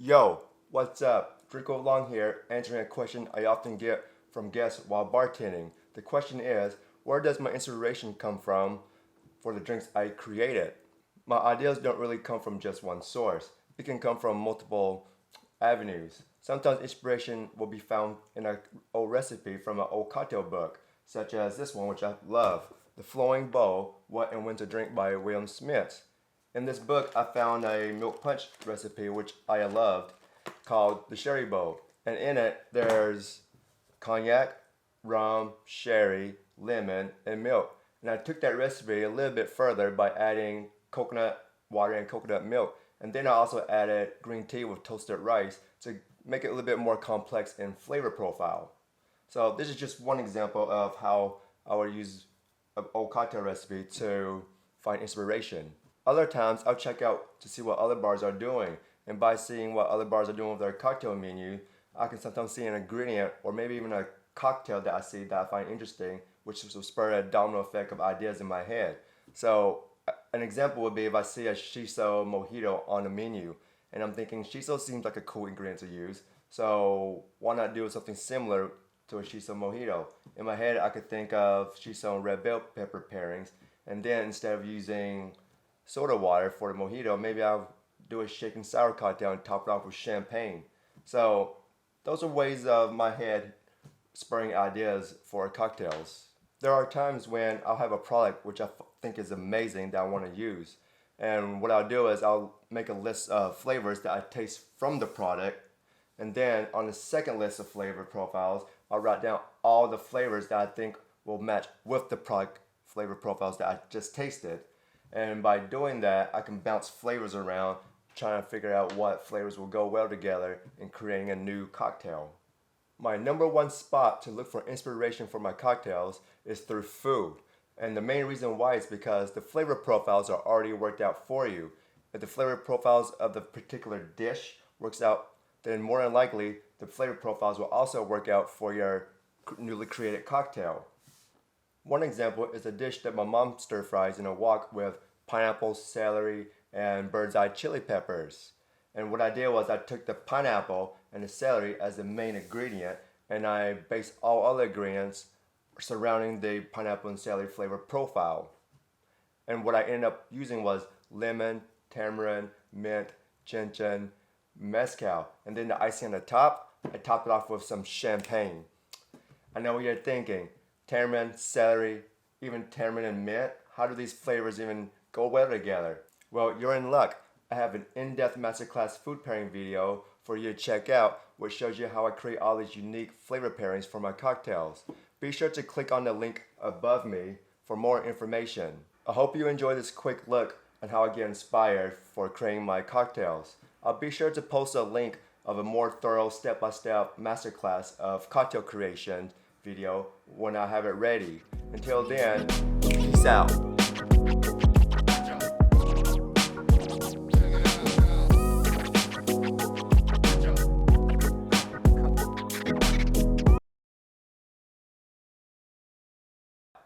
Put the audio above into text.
Yo, what's up? Draco Long here, answering a question I often get from guests while bartending. The question is, where does my inspiration come from for the drinks I created? My ideas don't really come from just one source. It can come from multiple avenues. Sometimes inspiration will be found in an old recipe from an old cocktail book, such as this one, which I love, The Flowing Bowl, What and When to Drink by William Smith. In this book, I found a milk punch recipe which I loved called the Sherry Bowl. And in it, there's cognac, rum, sherry, lemon, and milk. And I took that recipe a little bit further by adding coconut water and coconut milk. And then I also added green tea with toasted rice to make it a little bit more complex in flavor profile. So this is just one example of how I would use an old cocktail recipe to find inspiration. Other times, I'll check out to see what other bars are doing. And by seeing what other bars are doing with their cocktail menu, I can sometimes see an ingredient or maybe even a cocktail that I see that I find interesting, which will spur a domino effect of ideas in my head. So an example would be if I see a shiso mojito on the menu, and I'm thinking shiso seems like a cool ingredient to use, so why not do something similar to a shiso mojito? In my head, I could think of shiso and red bell pepper pairings, and then instead of using soda water for the mojito, maybe I'll do a shaken sour cocktail and top it off with champagne. So those are ways of my head spurring ideas for cocktails. There are times when I'll have a product which I think is amazing that I want to use. And what I'll do is I'll make a list of flavors that I taste from the product. And then on the second list of flavor profiles, I'll write down all the flavors that I think will match with the product flavor profiles that I just tasted. And by doing that, I can bounce flavors around, trying to figure out what flavors will go well together in creating a new cocktail. My number one spot to look for inspiration for my cocktails is through food. And the main reason why is because the flavor profiles are already worked out for you. If the flavor profiles of the particular dish works out, then more than likely the flavor profiles will also work out for your newly created cocktail. One example is a dish that my mom stir fries in a wok with pineapple, celery, and bird's eye chili peppers. And what I did was I took the pineapple and the celery as the main ingredient, and I based all other ingredients surrounding the pineapple and celery flavor profile. And what I ended up using was lemon, tamarind, mint, chin-chin, mezcal. And then the icing on the top, I topped it off with some champagne. I know what you're thinking. Tamarind, celery, even tamarind and mint, how do these flavors even go well together? Well, you're in luck. I have an in-depth masterclass food pairing video for you to check out, which shows you how I create all these unique flavor pairings for my cocktails. Be sure to click on the link above me for more information. I hope you enjoyed this quick look on how I get inspired for creating my cocktails. I'll be sure to post a link of a more thorough step-by-step masterclass of cocktail creation video when I have it ready. Until then, peace out.